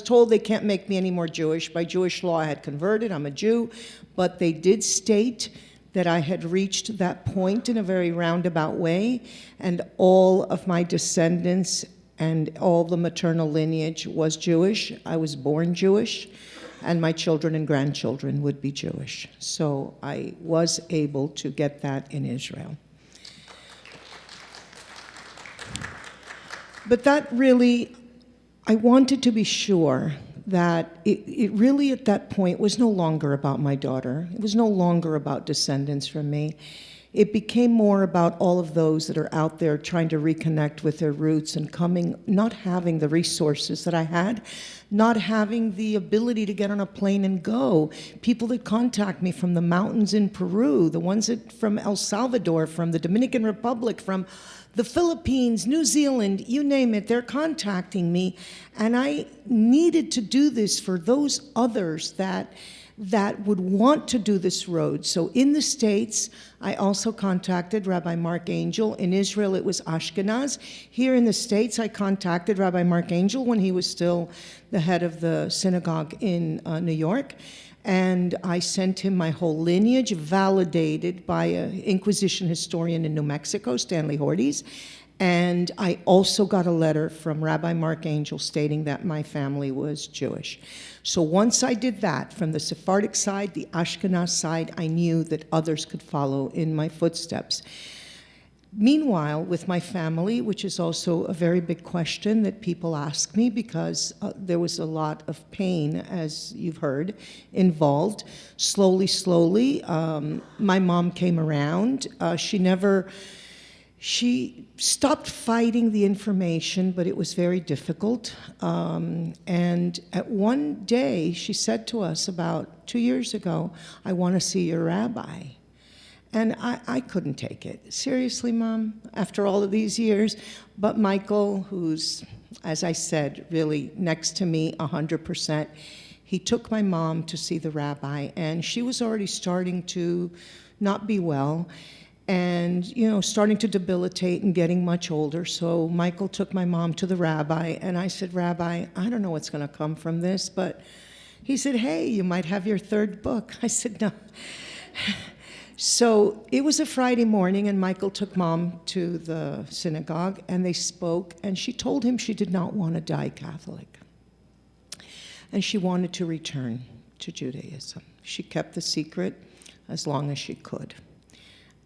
S1: told they can't make me any more Jewish. By Jewish law, I had converted, I'm a Jew, but they did state that I had reached that point in a very roundabout way, and all of my descendants and all the maternal lineage was Jewish. I was born Jewish, and my children and grandchildren would be Jewish. So I was able to get that in Israel. But that really, I wanted to be sure that it really at that point was no longer about my daughter. It was no longer about descendants from me. It became more about all of those that are out there trying to reconnect with their roots and not having the resources that I had, not having the ability to get on a plane and go. People that contact me from the mountains in Peru, the ones from El Salvador, from the Dominican Republic, from the Philippines, New Zealand, you name it, they're contacting me. And I needed to do this for those others that would want to do this road. So in the States, I also contacted Rabbi Mark Angel. In Israel, it was Ashkenaz. Here in the States, I contacted Rabbi Mark Angel when he was still the head of the synagogue in New York. And I sent him my whole lineage, validated by an Inquisition historian in New Mexico, Stanley Hordes. And I also got a letter from Rabbi Mark Angel stating that my family was Jewish. So once I did that, from the Sephardic side, the Ashkenaz side, I knew that others could follow in my footsteps. Meanwhile, with my family, which is also a very big question that people ask me, because there was a lot of pain, as you've heard, involved. Slowly, my mom came around. She stopped fighting the information, but it was very difficult. And at one day, she said to us about 2 years ago, "I want to see your rabbi." And I couldn't take it. Seriously, Mom, after all of these years. But Michael, who's, as I said, really next to me 100%, he took my mom to see the rabbi, and she was already starting to not be well and, starting to debilitate and getting much older. So Michael took my mom to the rabbi, and I said, "Rabbi, I don't know what's going to come from this," but he said, "Hey, you might have your third book." I said, "No." So it was a Friday morning, and Michael took Mom to the synagogue, and they spoke, and she told him she did not want to die Catholic. And she wanted to return to Judaism. She kept the secret as long as she could.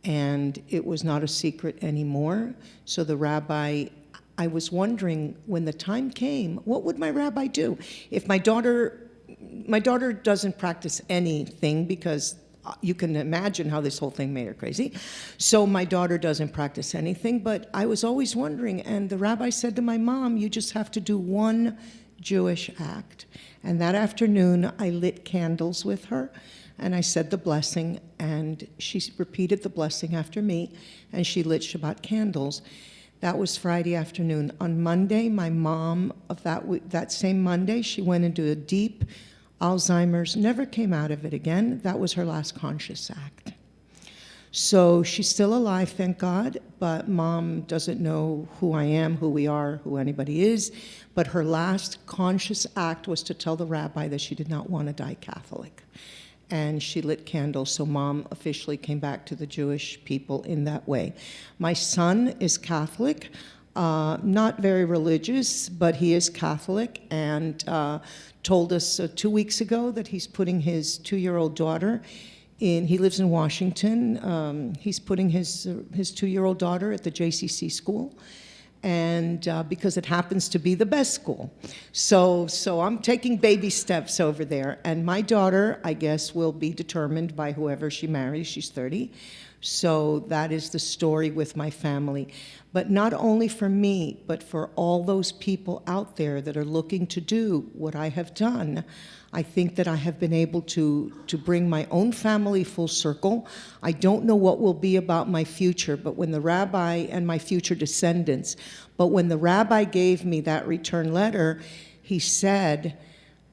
S1: And it was not a secret anymore. So the rabbi, I was wondering, when the time came, what would my rabbi do? If my daughter doesn't practice anything, because you can imagine how this whole thing made her crazy. So my daughter doesn't practice anything, but I was always wondering, and the rabbi said to my mom, you just have to do one Jewish act. And that afternoon, I lit candles with her, and I said the blessing, and she repeated the blessing after me, and she lit Shabbat candles. That was Friday afternoon. On Monday, my mom, of that same Monday, she went into a deep Alzheimer's, never came out of it again. That was her last conscious act. So she's still alive, thank God, but Mom doesn't know who I am, who we are, who anybody is. But her last conscious act was to tell the rabbi that she did not want to die Catholic. And she lit candles, so Mom officially came back to the Jewish people in that way. My son is Catholic, not very religious, but he is Catholic, and told us 2 weeks ago that he's putting his 2-year-old daughter he lives in Washington. He's putting his 2-year-old daughter at the JCC school, and because it happens to be the best school. So I'm taking baby steps over there. And my daughter, I guess, will be determined by whoever she marries. She's 30. So that is the story with my family. But not only for me, but for all those people out there that are looking to do what I have done. I think that I have been able to bring my own family full circle. I don't know what will be about my future, but when the rabbi and my future descendants, but when the rabbi gave me that return letter, he said,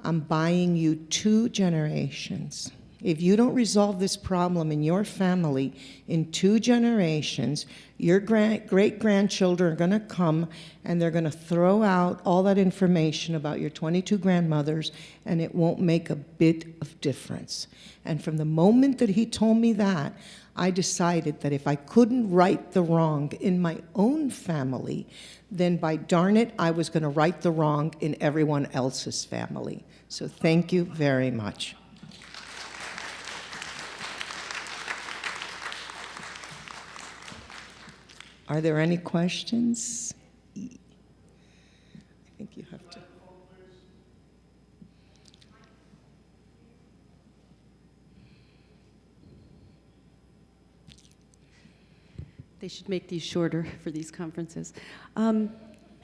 S1: I'm buying you 2 generations. If you don't resolve this problem in your family in 2 generations, your great-grandchildren are going to come and they're going to throw out all that information about your 22 grandmothers, and it won't make a bit of difference. And from the moment that he told me that, I decided that if I couldn't right the wrong in my own family, then by darn it, I was going to right the wrong in everyone else's family. So thank you very much. Are there any questions? I think you have to.
S4: They should make these shorter for these conferences.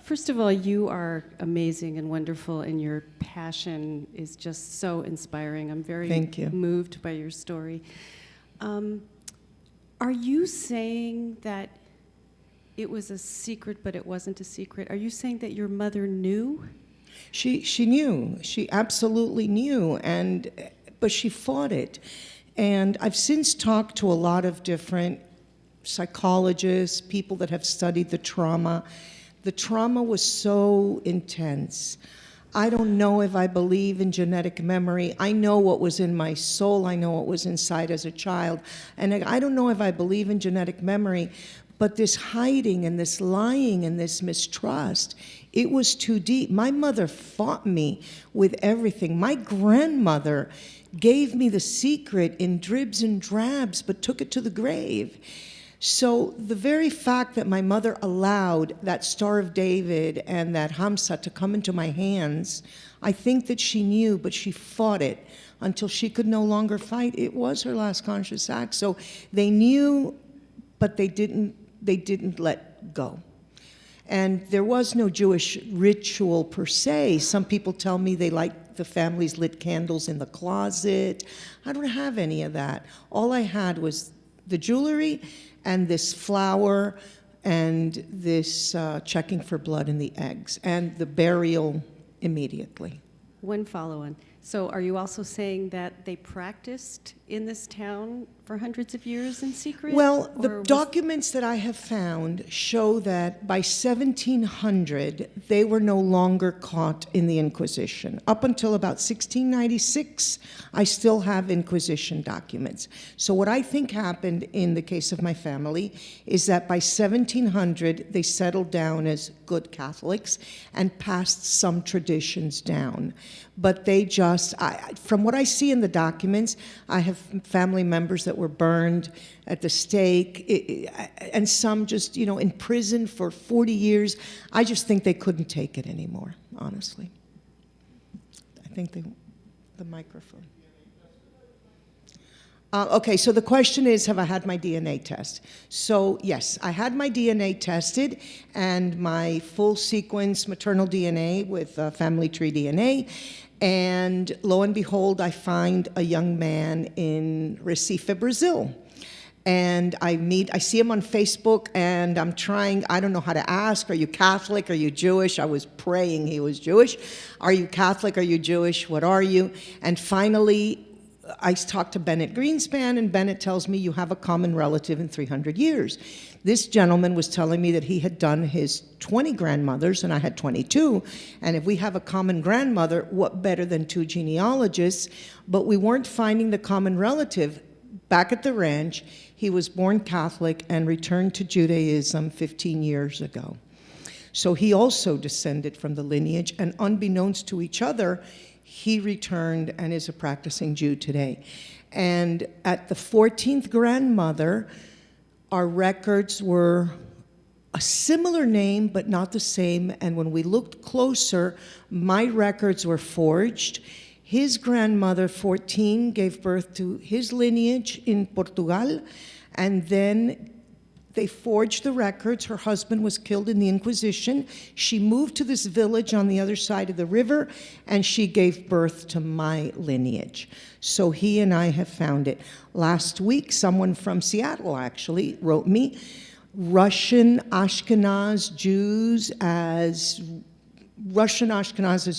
S4: First of all, you are amazing and wonderful, and your passion is just so inspiring. I'm very moved by your story. Are you saying that it was a secret, but it wasn't a secret? Are you saying that your mother knew?
S1: She knew. She absolutely knew, but she fought it. And I've since talked to a lot of different psychologists, people that have studied the trauma. The trauma was so intense. I don't know if I believe in genetic memory. I know what was in my soul. I know what was inside as a child. And I don't know if I believe in genetic memory, but this hiding and this lying and this mistrust, it was too deep. My mother fought me with everything. My grandmother gave me the secret in dribs and drabs, but took it to the grave. So the very fact that my mother allowed that Star of David and that Hamsa to come into my hands, I think that she knew, but she fought it until she could no longer fight. It was her last conscious act. So they knew, but they didn't let go. And there was no Jewish ritual per se. Some people tell me they like the families lit candles in the closet. I don't have any of that. All I had was the jewelry and this flower and this checking for blood in the eggs and the burial immediately.
S4: One follow-on. So are you also saying that they practiced in this town for hundreds of years in secret?
S1: Well,
S4: Or
S1: the
S4: was-
S1: documents that I have found show that by 1700, they were no longer caught in the Inquisition. Up until about 1696, I still have Inquisition documents. So what I think happened in the case of my family is that by 1700, they settled down as good Catholics and passed some traditions down. But they just, from what I see in the documents, I have family members that were burned at the stake, and some just, in prison for 40 years. I just think they couldn't take it anymore, honestly. I think the microphone. Okay, so the question is, have I had my DNA test? So yes, I had my DNA tested, and my full sequence maternal DNA with family tree DNA, and lo and behold, I find a young man in Recife, Brazil. And I see him on Facebook, and I'm trying, I don't know how to ask, are you Catholic, are you Jewish? I was praying he was Jewish. Are you Catholic, are you Jewish, what are you? And finally, I talked to Bennett Greenspan, and Bennett tells me you have a common relative in 300 years. This gentleman was telling me that he had done his 20 grandmothers, and I had 22, and if we have a common grandmother, what better than two genealogists? But we weren't finding the common relative. Back at the ranch, he was born Catholic and returned to Judaism 15 years ago. So he also descended from the lineage, and unbeknownst to each other, he returned and is a practicing Jew today. And at the 14th grandmother, our records were a similar name, but not the same. And when we looked closer, my records were forged. His grandmother, 14, gave birth to his lineage in Portugal, and then they forged the records. Her husband was killed in the Inquisition. She moved to this village on the other side of the river, and she gave birth to my lineage. So he and I have found it. Last week, someone from Seattle actually wrote me, Russian Ashkenaz Jews, as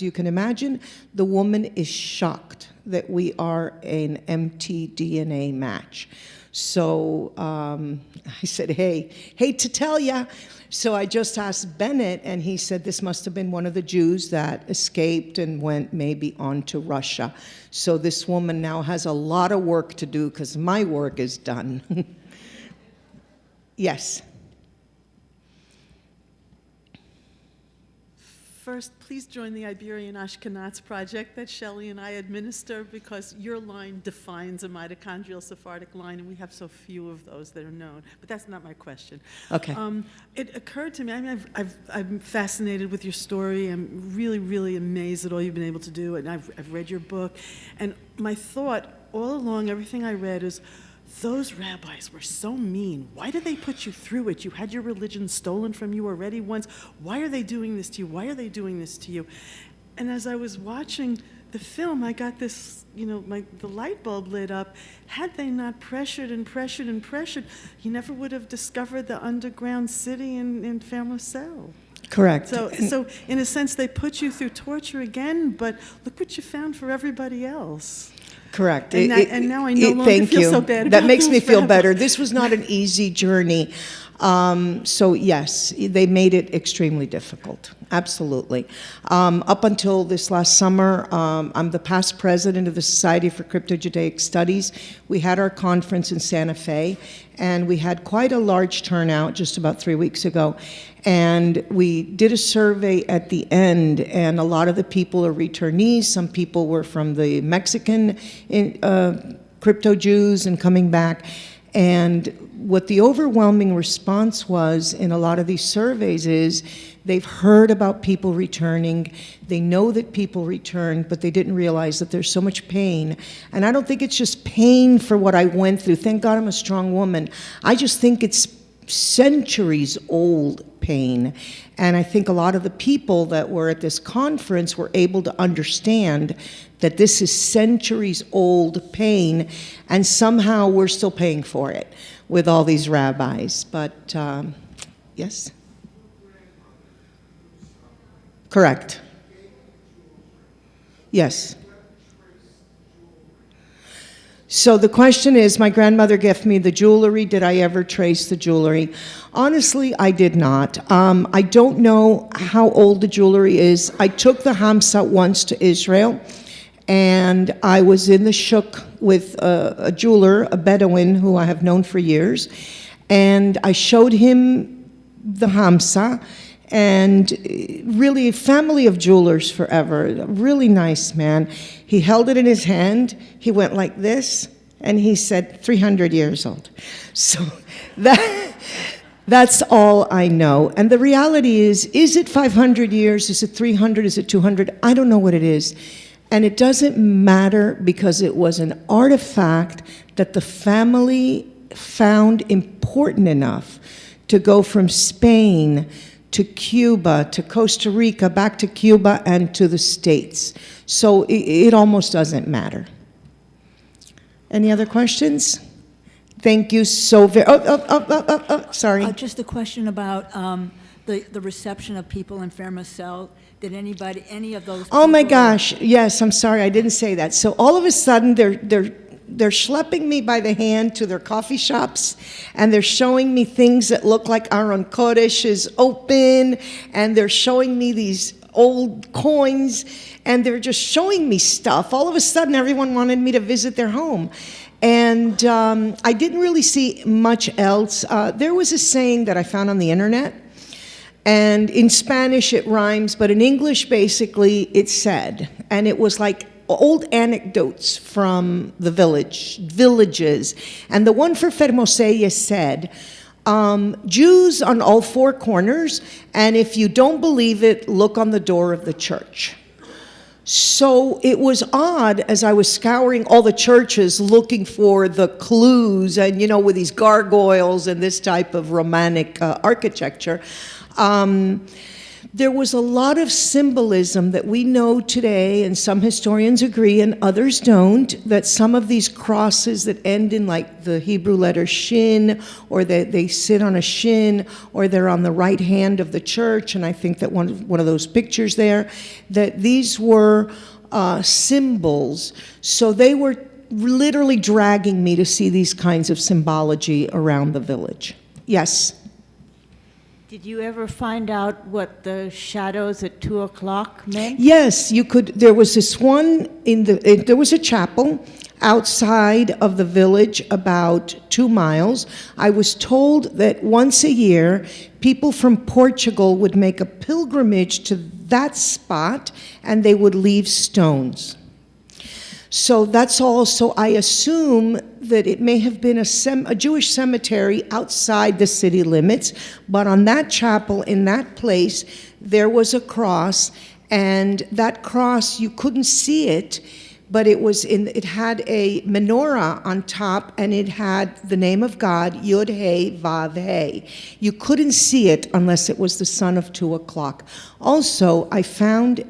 S1: you can imagine. The woman is shocked that we are an empty DNA match. So I said, hey, hate to tell ya. So I just asked Bennett, and he said this must have been one of the Jews that escaped and went maybe on to Russia. So this woman now has a lot of work to do because my work is done. Yes.
S5: First, please join the Iberian Ashkenaz project that Shelley and I administer, because your line defines a mitochondrial Sephardic line, and we have so few of those that are known. But that's not my question.
S1: Okay.
S5: It occurred to me, I'm fascinated with your story. I'm really, really amazed at all you've been able to do, and I've read your book. And my thought all along, everything I read is, those rabbis were so mean. Why did they put you through it? You had your religion stolen from you already once. Why are they doing this to you? Why are they doing this to you? And as I was watching the film, I got this, the light bulb lit up. Had they not pressured and pressured and pressured, you never would have discovered the underground city in Fermoselle.
S1: Correct.
S5: So in a sense, they put you through torture again, but look what you found for everybody else.
S1: Correct.
S5: And now I no longer
S1: thank
S5: feel
S1: you.
S5: so bad about
S1: That makes me
S5: those
S1: feel
S5: rabbis.
S1: better. This was not an easy journey. So yes, they made it extremely difficult. Absolutely. Up until this last summer, I'm the past president of the Society for Crypto-Judaic Studies. We had our conference in Santa Fe, and we had quite a large turnout just about 3 weeks ago. And we did a survey at the end, and a lot of the people are returnees. Some people were from the Mexican crypto Jews and coming back. And what the overwhelming response was in a lot of these surveys is they've heard about people returning, they know that people return, but they didn't realize that there's so much pain. And I don't think it's just pain for what I went through. Thank God I'm a strong woman. I just think it's centuries old pain. And I think a lot of the people that were at this conference were able to understand that this is centuries old pain, and somehow we're still paying for it with all these rabbis. But yes? Correct. Yes. So the question is, my grandmother gave me the jewelry. Did I ever trace the jewelry? Honestly, I did not. I don't know how old the jewelry is. I took the Hamsa once to Israel, and I was in the shuk with a jeweler, a Bedouin who I have known for years, and I showed him the Hamsa, and really a family of jewelers forever, a really nice man. He held it in his hand, he went like this, and he said, 300 years old. So that's all I know. And the reality is it 500 years? Is it 300? Is it 200? I don't know what it is. And it doesn't matter because it was an artifact that the family found important enough to go from Spain to Cuba, to Costa Rica, back to Cuba, and to the States. So it almost doesn't matter. Any other questions? Thank you so very, sorry.
S6: Just a question about the reception of people in Fermacell. Did anybody, any of those people?
S1: Oh my gosh, yes, I'm sorry, I didn't say that. So all of a sudden, they're schlepping me by the hand to their coffee shops, and they're showing me things that look like Aron Kodesh is open, and they're showing me these old coins, and they're just showing me stuff. All of a sudden, everyone wanted me to visit their home. And I didn't really see much else. There was a saying that I found on the internet, and in Spanish it rhymes, but in English, basically, it said, and it was like old anecdotes from the villages. And the one for Fermoselle said, Jews on all four corners, and if you don't believe it, look on the door of the church. So it was odd as I was scouring all the churches looking for the clues, and you know, with these gargoyles and this type of romantic architecture. There was a lot of symbolism that we know today, and some historians agree and others don't, that some of these crosses that end in like the Hebrew letter shin, or that they sit on a shin, or they're on the right hand of the church, and I think that one of those pictures there, that these were symbols. So they were literally dragging me to see these kinds of symbology around the village. Yes?
S7: Did you ever find out what the shadows at 2 o'clock meant?
S1: Yes, you could. There was this one there was a chapel outside of the village about 2 miles. I was told that once a year, people from Portugal would make a pilgrimage to that spot, and they would leave stones. So that's all. So I assume that it may have been a Jewish cemetery outside the city limits, but on that chapel, in that place, there was a cross, and that cross, you couldn't see it, but it had a menorah on top, and it had the name of God, Yud He Vav He. You couldn't see it unless it was the sun of 2 o'clock. Also, I found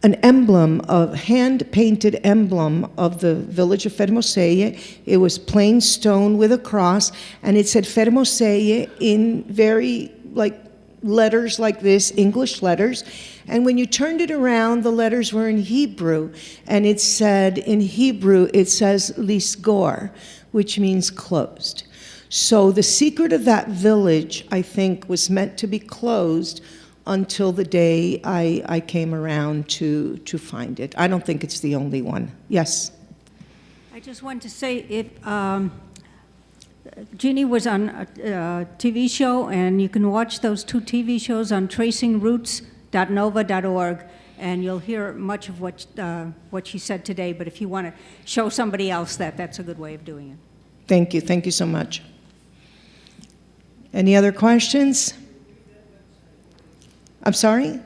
S1: an emblem, a hand-painted emblem of the village of Fermoselle. It was plain stone with a cross, and it said Fermoselle in very, like, letters like this, English letters. And when you turned it around, the letters were in Hebrew, and it said, in Hebrew, it says Lisgor, which means closed. So the secret of that village, I think, was meant to be closed until the day I came around to find it. I don't think it's the only one. Yes?
S8: I just want to say, if Genie was on a TV show, and you can watch those 2 TV shows on tracingroots.nova.org, and you'll hear much of what she said today, but if you want to show somebody else that's a good way of doing it.
S1: Thank you. Thank you so much. Any other questions? I'm sorry?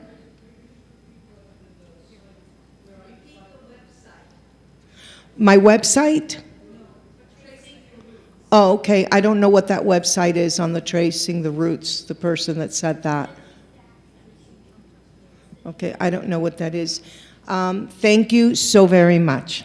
S1: My website? Oh, okay. I don't know what that website is on the Tracing the Roots, the person that said that. Okay, I don't know what that is. Thank you so very much.